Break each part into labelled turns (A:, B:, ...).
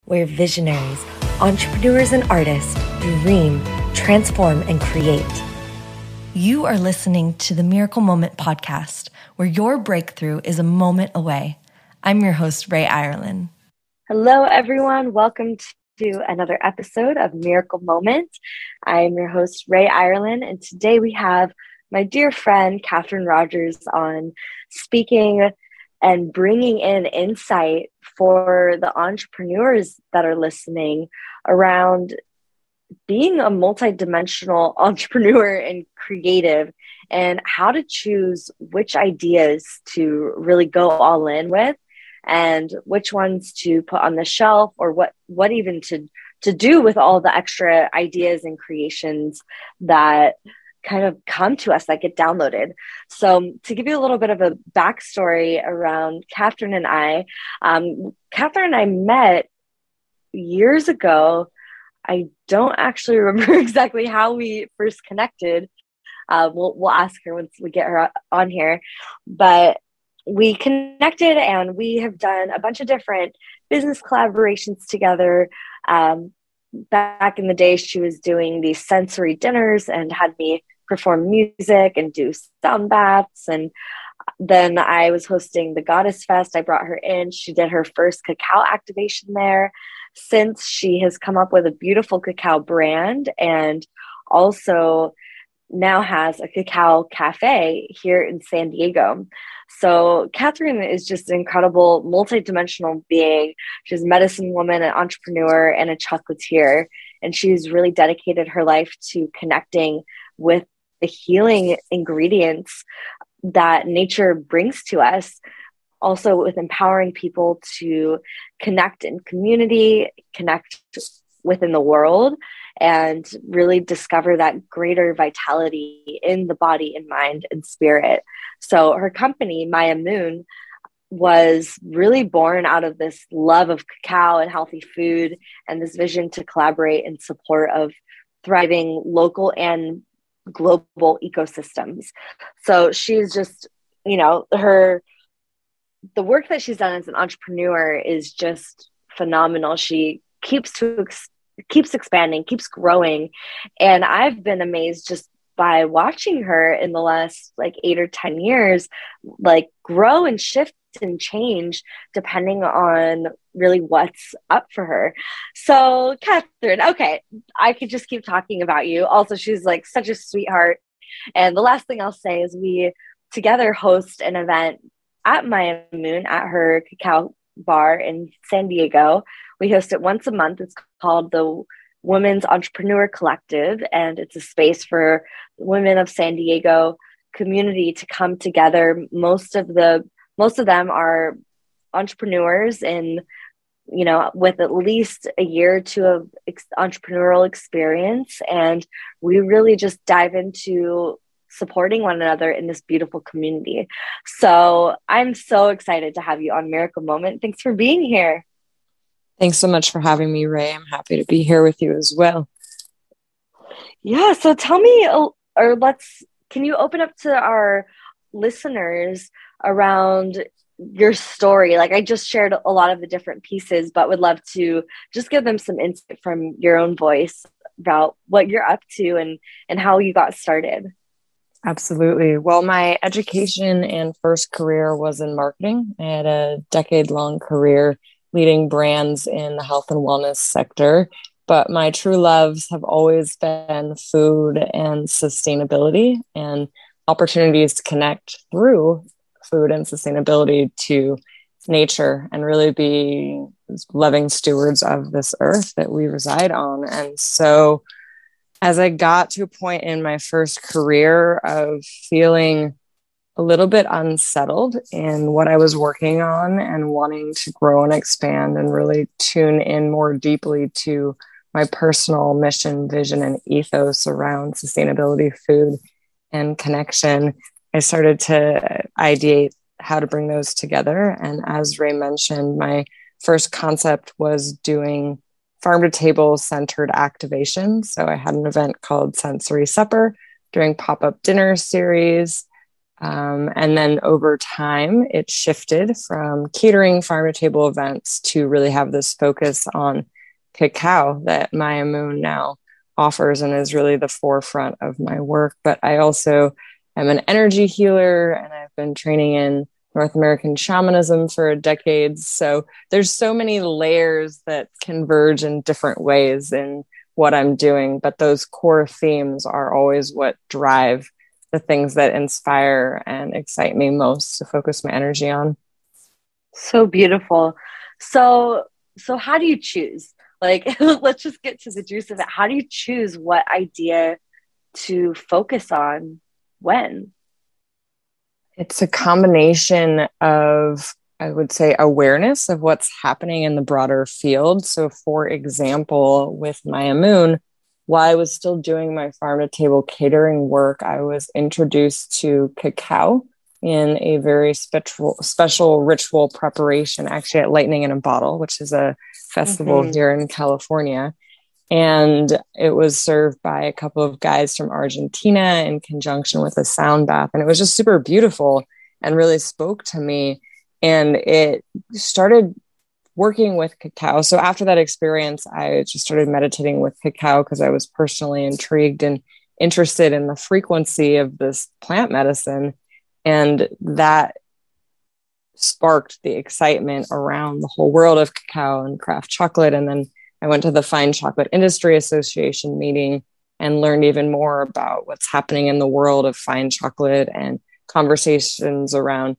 A: where visionaries, entrepreneurs, and artists dream, transform, and create. You are listening to the Miracle Moment podcast, where your breakthrough is a moment away. I'm your host, Ray Ireland.
B: Hello, everyone. Welcome to another episode of Miracle Moment. I am your host, Ray Ireland, and today we have my dear friend, Kathryn Rogers, on speaking and bringing in insight for the entrepreneurs that are listening around being a multidimensional entrepreneur and creative, and how to choose which ideas to really go all in with and which ones to put on the shelf, or what even to do with all the extra ideas and creations that kind of come to us, that get downloaded. So to give you a little bit of a backstory around Kathryn and I, Kathryn and I met years ago. I don't actually remember exactly how we first connected. We'll ask her once we get her on here, but we connected and we have done a bunch of different business collaborations together. Back in the day, she was doing these sensory dinners and had me perform music and do sound baths. And then I was hosting the Goddess Fest. I brought her in. She did her first cacao activation there. Since, she has come up with a beautiful cacao brand and also now has a cacao cafe here in San Diego. So Kathryn is just an incredible multidimensional being. She's a medicine woman, an entrepreneur, and a chocolatier. And she's really dedicated her life to connecting with the healing ingredients that nature brings to us. Also with empowering people to connect in community, connect within the world, and really discover that greater vitality in the body and mind and spirit. So her company, Maya Moon, was really born out of this love of cacao and healthy food, and this vision to collaborate in support of thriving local and global ecosystems. So she's just, the work that she's done as an entrepreneur is just phenomenal. She keeps expanding, keeps growing. And I've been amazed just by watching her in the last 8 or 10 years, grow and shift and change depending on really what's up for her. So Kathryn, okay, I could just keep talking about you. Also, she's such a sweetheart. And the last thing I'll say is we together host an event at Maya Moon at her cacao bar in San Diego. We host it once a month. It's called the Women's Entrepreneur Collective, and it's a space for women of San Diego community to come together. Most of them are entrepreneurs and, with at least a year or two of entrepreneurial experience. And we really just dive into supporting one another in this beautiful community. So I'm so excited to have you on Miracle Moment. Thanks for being here.
C: Thanks so much for having me, Ray. I'm happy to be here with you as well.
B: Yeah. So tell me, can you open up to our listeners around your story? I just shared a lot of the different pieces, but would love to just give them some insight from your own voice about what you're up to and how you got started.
C: Absolutely. Well, my education and first career was in marketing. I had a decade-long career leading brands in the health and wellness sector, but my true loves have always been food and sustainability, and opportunities to connect through food and sustainability to nature and really be loving stewards of this earth that we reside on. And so as I got to a point in my first career of feeling a little bit unsettled in what I was working on and wanting to grow and expand and really tune in more deeply to my personal mission, vision, and ethos around sustainability, food, and connection, I started to ideate how to bring those together. And as Ray mentioned, my first concept was doing farm to table centered activation. So I had an event called Sensory Supper, doing pop-up dinner series, And then over time, it shifted from catering farm to table events to really have this focus on cacao that Maya Moon now offers and is really the forefront of my work. But I also am an energy healer, and I've been training in North American Shamanism for decades. So there's so many layers that converge in different ways in what I'm doing, but those core themes are always what drive the things that inspire and excite me most to focus my energy on.
B: So beautiful. So how do you choose? Like, let's just get to the juice of it. How do you choose what idea to focus on when?
C: It's a combination of, I would say, awareness of what's happening in the broader field. So, for example, with Maya Moon, while I was still doing my farm to table catering work, I was introduced to cacao in a very special ritual preparation, actually at Lightning in a Bottle, which is a festival here in California. And it was served by a couple of guys from Argentina in conjunction with a sound bath. And it was just super beautiful and really spoke to me. And it started working with cacao. So after that experience, I just started meditating with cacao because I was personally intrigued and interested in the frequency of this plant medicine. And that sparked the excitement around the whole world of cacao and craft chocolate. And then I went to the Fine Chocolate Industry Association meeting and learned even more about what's happening in the world of fine chocolate and conversations around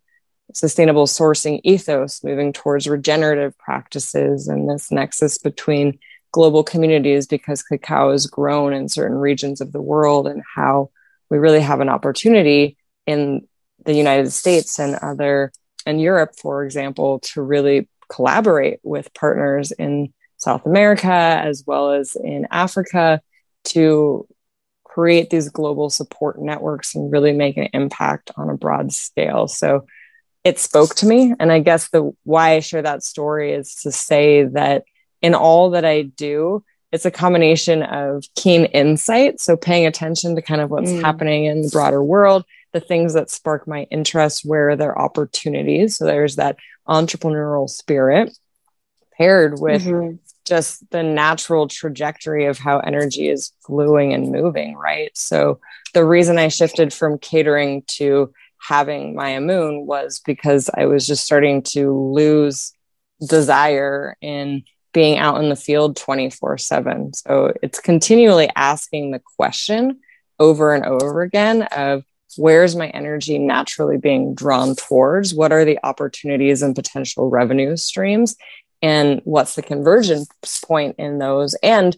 C: sustainable sourcing ethos, moving towards regenerative practices and this nexus between global communities, because cacao is grown in certain regions of the world, and how we really have an opportunity in the United States and Europe, for example, to really collaborate with partners in South America as well as in Africa to create these global support networks and really make an impact on a broad scale. So it spoke to me. And I guess why I share that story is to say that in all that I do, it's a combination of keen insight. So paying attention to kind of what's happening in the broader world, the things that spark my interest, where there are opportunities. So there's that entrepreneurial spirit paired with just the natural trajectory of how energy is flowing and moving, right? So the reason I shifted from catering to having Maya Moon was because I was just starting to lose desire in being out in the field 24/7. So it's continually asking the question over and over again of, where's my energy naturally being drawn towards? What are the opportunities and potential revenue streams? And what's the convergence point in those? And,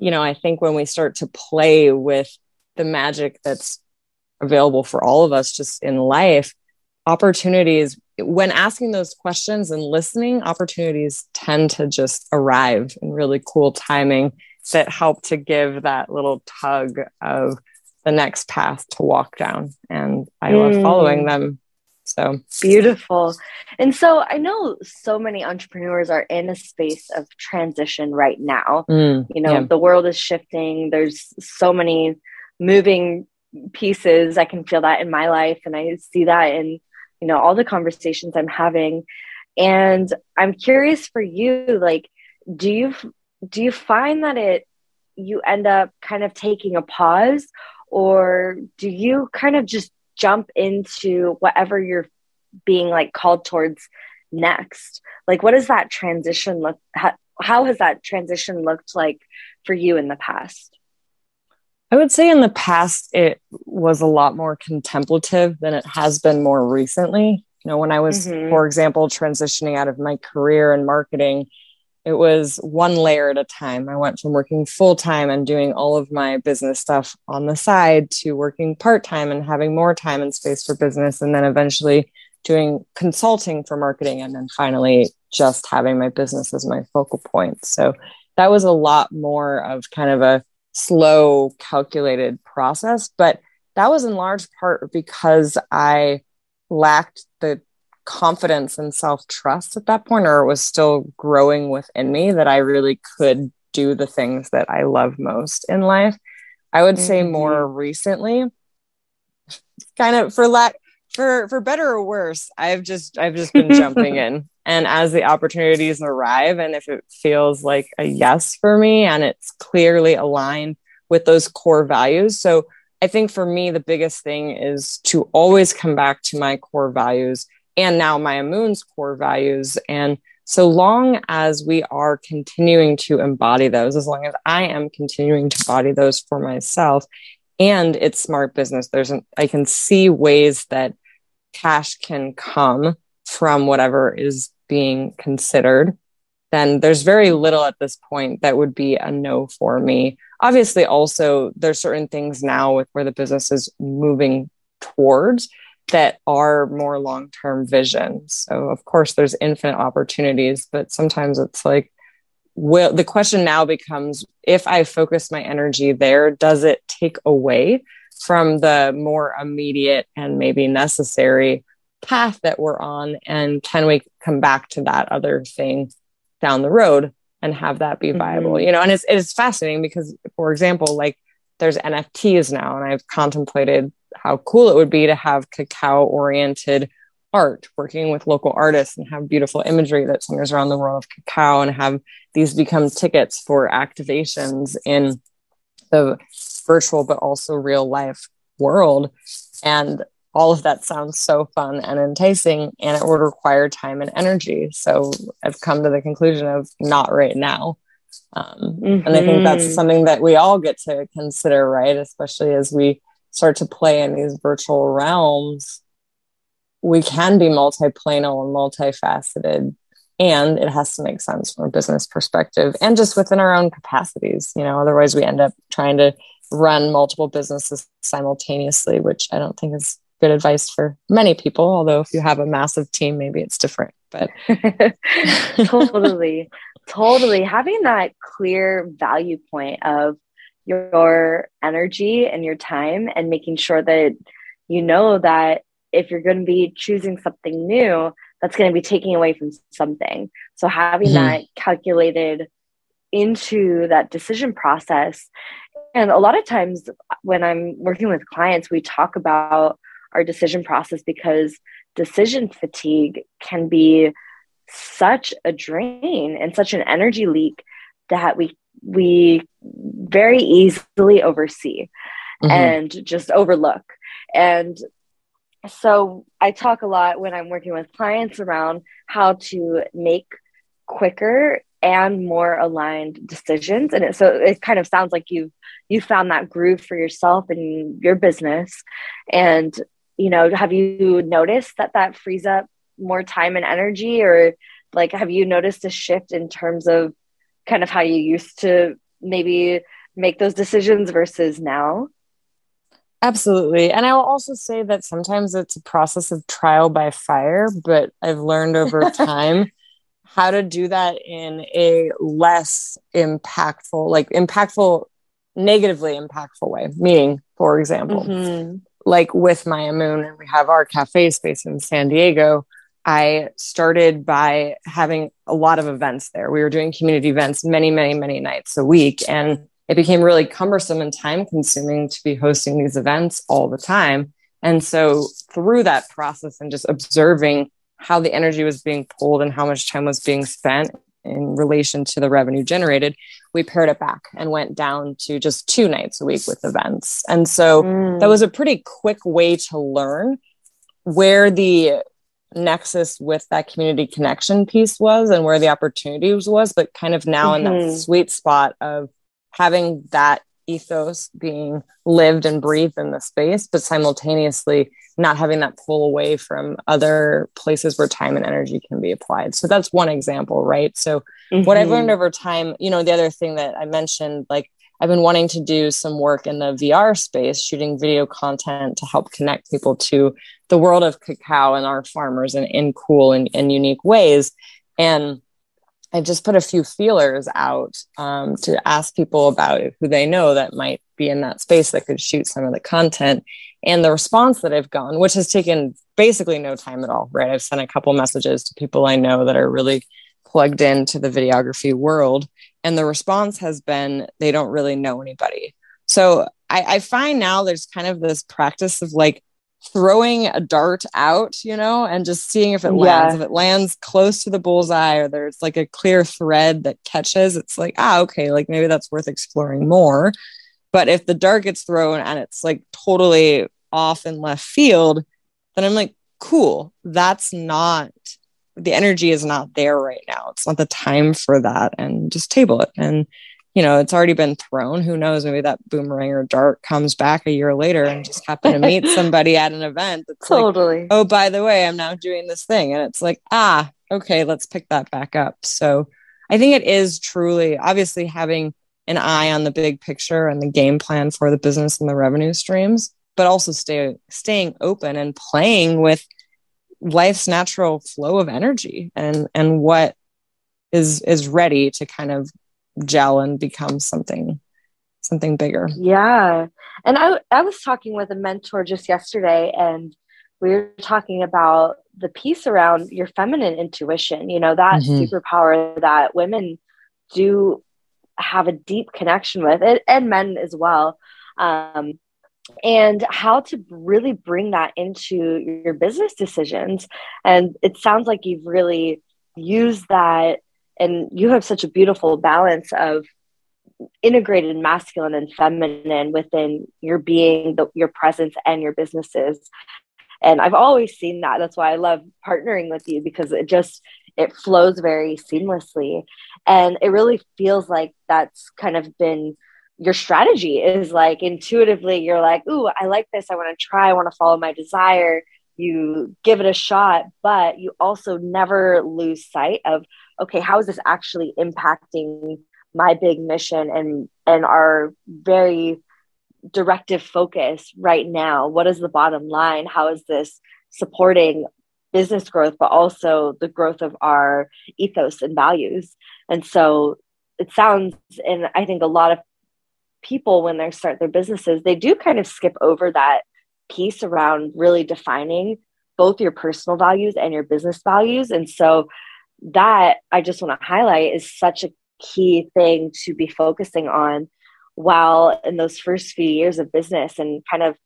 C: I think when we start to play with the magic that's available for all of us just in life, opportunities, when asking those questions and listening, opportunities tend to just arrive in really cool timing that help to give that little tug of the next path to walk down. And I love following them. So
B: beautiful. And so I know so many entrepreneurs are in a space of transition right now. The world is shifting. There's so many moving pieces. I can feel that in my life. And I see that in, all the conversations I'm having. And I'm curious for you, like, do you find that you end up kind of taking a pause, or do you kind of just jump into whatever you're being like called towards next? Like, what does that transition look? How has that transition looked like for you in the past?
C: I would say in the past, it was a lot more contemplative than it has been more recently. When I was, for example, transitioning out of my career in marketing, it was one layer at a time. I went from working full-time and doing all of my business stuff on the side to working part-time and having more time and space for business. And then eventually doing consulting for marketing. And then finally just having my business as my focal point. So that was a lot more of kind of a slow, calculated process. But that was in large part because I lacked the confidence and self-trust at that point, or it was still growing within me that I really could do the things that I love most in life. I would say more recently, kind of for for better or worse, I've just been jumping in. And as the opportunities arrive, and if it feels like a yes for me and it's clearly aligned with those core values. So I think for me, the biggest thing is to always come back to my core values and now my Amun's core values. And so long as we are continuing to embody those, as long as I am continuing to embody those for myself, and it's smart business, I can see ways that cash can come from whatever is being considered, then there's very little at this point that would be a no for me. Obviously, also, there's certain things now with where the business is moving towards that are more long-term vision. So of course there's infinite opportunities, but sometimes it's like, the question now becomes, if I focus my energy there, does it take away from the more immediate and maybe necessary path that we're on? And can we come back to that other thing down the road and have that be viable? And it's fascinating because, for example, like there's NFTs now, and I've contemplated how cool it would be to have cacao oriented art, working with local artists and have beautiful imagery that centers around the world of cacao, and have these become tickets for activations in the virtual but also real life world. And all of that sounds so fun and enticing, and it would require time and energy. So I've come to the conclusion of not right now. And I think that's something that we all get to consider, right? Especially as we start to play in these virtual realms. We can be multi-planal and multifaceted, and it has to make sense from a business perspective and just within our own capacities. Otherwise we end up trying to run multiple businesses simultaneously, which I don't think is good advice for many people. Although if you have a massive team, maybe it's different, but
B: totally having that clear value point of your energy and your time, and making sure that that if you're going to be choosing something new, that's going to be taking away from something. So having that calculated into that decision process. And a lot of times when I'm working with clients, we talk about our decision process, because decision fatigue can be such a drain and such an energy leak that we very easily oversee and just overlook. And so I talk a lot when I'm working with clients around how to make quicker and more aligned decisions. And so it kind of sounds like you found that groove for yourself and your business. And, have you noticed that frees up more time and energy, or like, have you noticed a shift in terms of kind of how you used to maybe make those decisions versus now?
C: Absolutely. And I will also say that sometimes it's a process of trial by fire, but I've learned over time how to do that in a less negatively impactful way. Meaning, for example, like with my Amun, and we have our cafe space in San Diego, I started by having a lot of events there. We were doing community events many, many, many nights a week. And it became really cumbersome and time consuming to be hosting these events all the time. And so through that process and just observing how the energy was being pulled and how much time was being spent in relation to the revenue generated, we pared it back and went down to just 2 nights a week with events. And so that was a pretty quick way to learn where the nexus with that community connection piece was and where the opportunities was, but kind of now in that sweet spot of having that ethos being lived and breathed in the space, but simultaneously not having that pull away from other places where time and energy can be applied. So that's one example, right? So what I've learned over time, the other thing that I mentioned, like I've been wanting to do some work in the VR space, shooting video content to help connect people to the world of cacao and our farmers in cool and unique ways. And I just put a few feelers out to ask people about who they know that might be in that space that could shoot some of the content. And the response that I've gotten, which has taken basically no time at all, right? I've sent a couple messages to people I know that are really plugged into the videography world. And the response has been, they don't really know anybody. So I find now there's kind of this practice of like throwing a dart out, and just seeing if it lands. If it lands close to the bullseye, or there's like a clear thread that catches, it's like, okay, like maybe that's worth exploring more. But if the dart gets thrown and it's like totally off in left field, then I'm like, cool, that's not, the energy is not there right now. It's not the time for that, and just table it. And it's already been thrown. Who knows? Maybe that boomerang or dart comes back a year later and just happen to meet somebody at an event. That's
B: totally.
C: Like, oh, by the way, I'm now doing this thing. And it's like, okay, let's pick that back up. So I think it is truly, obviously, having an eye on the big picture and the game plan for the business and the revenue streams, but also staying open and playing with life's natural flow of energy and what is ready to kind of gel and become something bigger.
B: Yeah. And I was talking with a mentor just yesterday, and we were talking about the piece around your feminine intuition, that superpower that women do have a deep connection with it, and men as well. And how to really bring that into your business decisions. And it sounds like you've really used that, and you have such a beautiful balance of integrated masculine and feminine within your being, your presence, and your businesses. And I've always seen that. That's why I love partnering with you, because it flows very seamlessly. And it really feels like that's kind of been your strategy, is like intuitively you're like, ooh, I like this. I want to try. I want to follow my desire. You give it a shot, but you also never lose sight of, okay, how is this actually impacting my big mission and our very directive focus right now? What is the bottom line? How is this supporting business growth, but also the growth of our ethos and values? And so it sounds, and I think a lot of people, when they start their businesses, they do kind of skip over that piece around really defining both your personal values and your business values. And so that, I just want to highlight, is such a key thing to be focusing on while in those first few years of business and kind of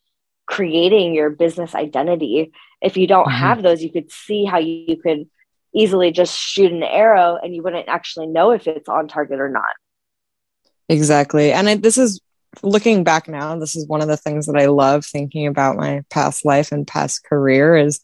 B: creating your business identity. If you don't have those, you could see how you could easily just shoot an arrow and you wouldn't actually know if it's on target or not.
C: Exactly. And this is, looking back now, this is one of the things that I love thinking about my past life and past career, is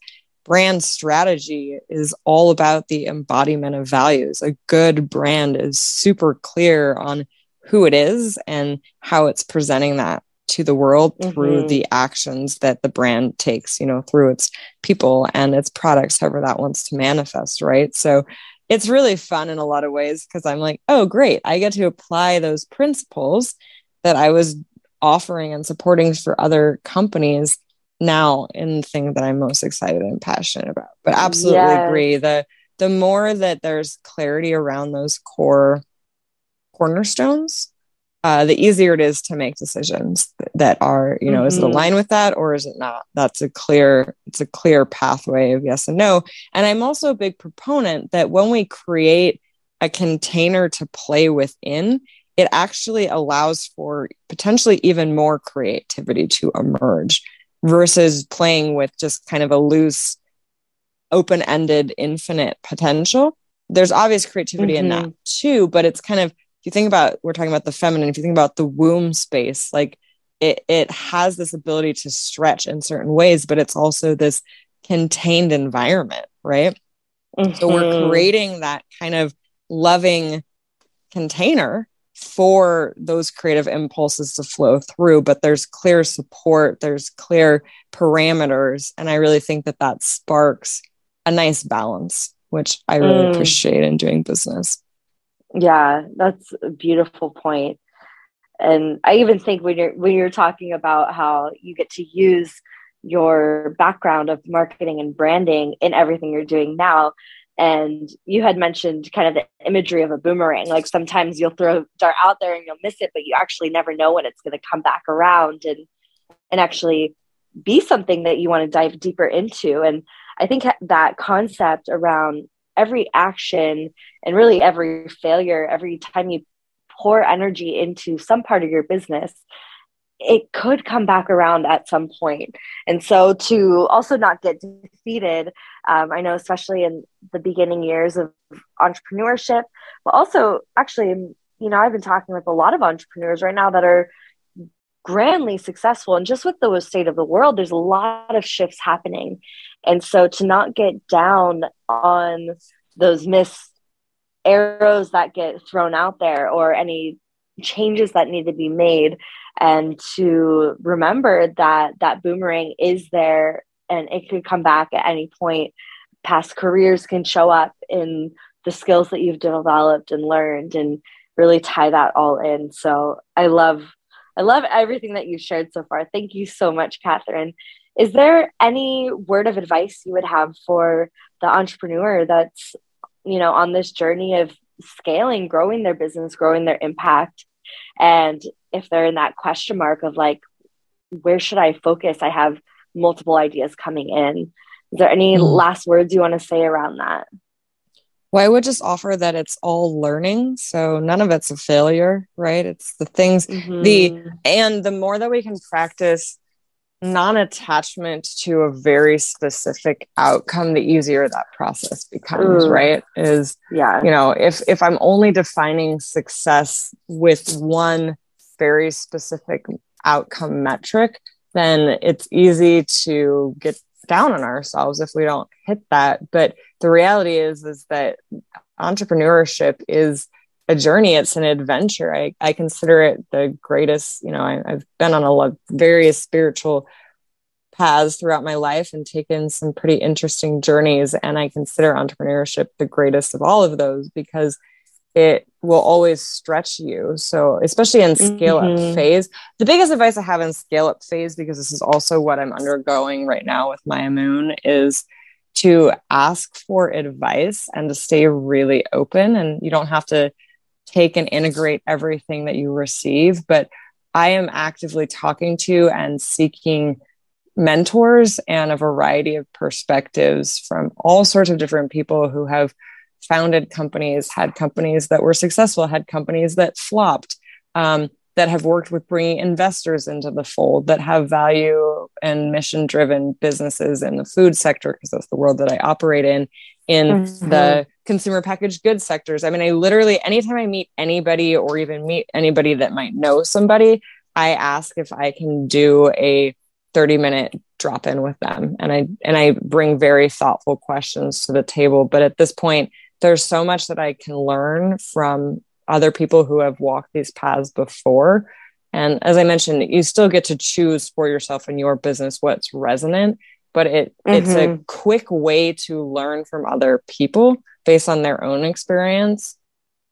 C: brand strategy is all about the embodiment of values. A good brand is super clear on who it is and how it's presenting that to the world through the actions that the brand takes, through its people and its products, however that wants to manifest, right? So it's really fun in a lot of ways, because I'm like, oh, great, I get to apply those principles that I was offering and supporting for other companies now in the thing that I'm most excited and passionate about. But absolutely agree. The more that there's clarity around those core cornerstones, the easier it is to make decisions that are, is it aligned with that or is it not? It's a clear pathway of yes and no. And I'm also a big proponent that when we create a container to play within, it actually allows for potentially even more creativity to emerge versus playing with just kind of a loose, open-ended, infinite potential. There's obvious creativity in that too, but it's kind of, if you think about, we're talking about the feminine, if you think about the womb space, like it has this ability to stretch in certain ways, but it's also this contained environment, right? So we're creating that kind of loving container for those creative impulses to flow through, but there's clear support, there's clear parameters. And I really think that sparks a nice balance, which I really appreciate in doing business.
B: Yeah, that's a beautiful point. And I even think when you're talking about how you get to use your background of marketing and branding in everything you're doing now, and you had mentioned kind of the imagery of a boomerang, like sometimes you'll throw a dart out there and you'll miss it, but you actually never know when it's going to come back around and actually be something that you want to dive deeper into. And I think that concept around every action and really every failure, every time you pour energy into some part of your business, it could come back around at some point. And so to also not get defeated, I know especially in the beginning years of entrepreneurship, but also actually, I've been talking with a lot of entrepreneurs right now that are grandly successful. And just with the state of the world, there's a lot of shifts happening. And so to not get down on those missed arrows that get thrown out there or any changes that need to be made, and to remember that that boomerang is there and it could come back at any point. Past careers can show up in the skills that you've developed and learned, and really tie that all in. So I love everything that you've shared so far. Thank you so much, Kathryn. Is there any word of advice you would have for the entrepreneur that's, on this journey of scaling, growing their business, growing their impact? And if they're in that question mark of like, where should I focus? I have multiple ideas coming in. Is there any last words you want to say around that?
C: Well, I would just offer that it's all learning. So none of it's a failure, right? It's the things, and the more that we can practice non-attachment to a very specific outcome, the easier that process becomes, right? If I'm only defining success with one very specific outcome metric, then it's easy to get down on ourselves if we don't hit that. But the reality is that entrepreneurship is a journey. It's an adventure. I consider it the greatest. I've been on various spiritual paths throughout my life and taken some pretty interesting journeys. And I consider entrepreneurship the greatest of all of those because it will always stretch you. So especially in scale up phase, the biggest advice I have in scale up phase, because this is also what I'm undergoing right now with Maya Moon, is to ask for advice and to stay really open. And you don't have to take and integrate everything that you receive, but I am actively talking to and seeking mentors and a variety of perspectives from all sorts of different people who have founded companies, had companies that were successful, had companies that flopped, that have worked with bringing investors into the fold, that have value and mission-driven businesses in the food sector, because that's the world that I operate in the consumer packaged goods sectors. I mean, I literally, anytime I meet anybody or even meet anybody that might know somebody, I ask if I can do a 30-minute drop-in with them. And I bring very thoughtful questions to the table. But at this point, there's so much that I can learn from other people who have walked these paths before. And as I mentioned, you still get to choose for yourself in your business what's resonant, but it's a quick way to learn from other people based on their own experience,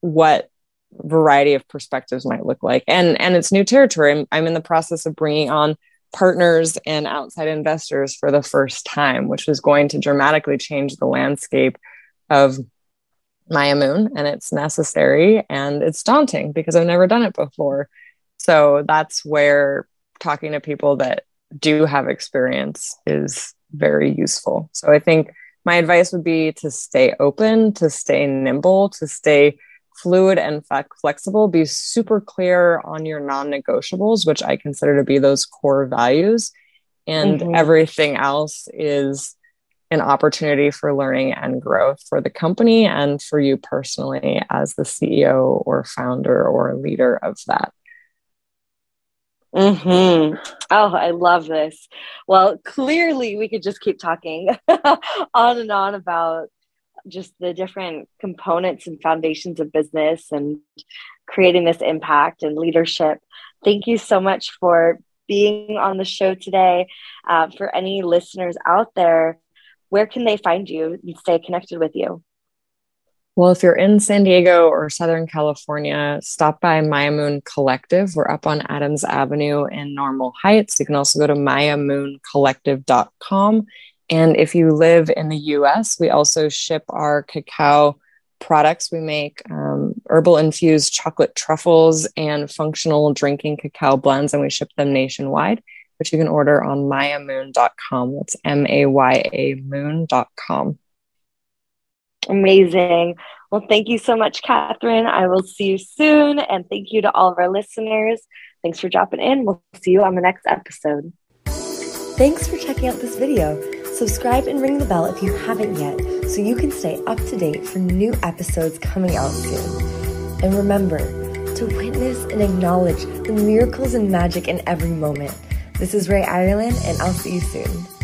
C: what variety of perspectives might look like. And it's new territory. I'm in the process of bringing on partners and outside investors for the first time, which is going to dramatically change the landscape of Maya Moon, and it's necessary and it's daunting because I've never done it before. So that's where talking to people that do have experience is very useful. So I think my advice would be to stay open, to stay nimble, to stay fluid and flexible, be super clear on your non-negotiables, which I consider to be those core values. And everything else is an opportunity for learning and growth for the company and for you personally as the CEO or founder or leader of that.
B: Oh, I love this. Well, clearly we could just keep talking on and on about just the different components and foundations of business and creating this impact and leadership. Thank you so much for being on the show today. For any listeners out there, where can they find you and stay connected with you?
C: Well, if you're in San Diego or Southern California, stop by Maya Moon Collective. We're up on Adams Avenue in Normal Heights. You can also go to mayamoonccollective.com. And if you live in the US, we also ship our cacao products. We make herbal infused chocolate truffles and functional drinking cacao blends, and we ship them nationwide, which you can order on mayamoon.com. That's MAYA moon.com.
B: Amazing. Well, thank you so much, Kathryn. I will see you soon. And thank you to all of our listeners Thanks for dropping in. We'll see you on the next episode.
A: Thanks for checking out this video. Subscribe and ring the bell if you haven't yet so you can stay up to date for new episodes coming out soon. And remember to witness and acknowledge the miracles and magic in every moment. This is Ray Ireland, and I'll see you soon.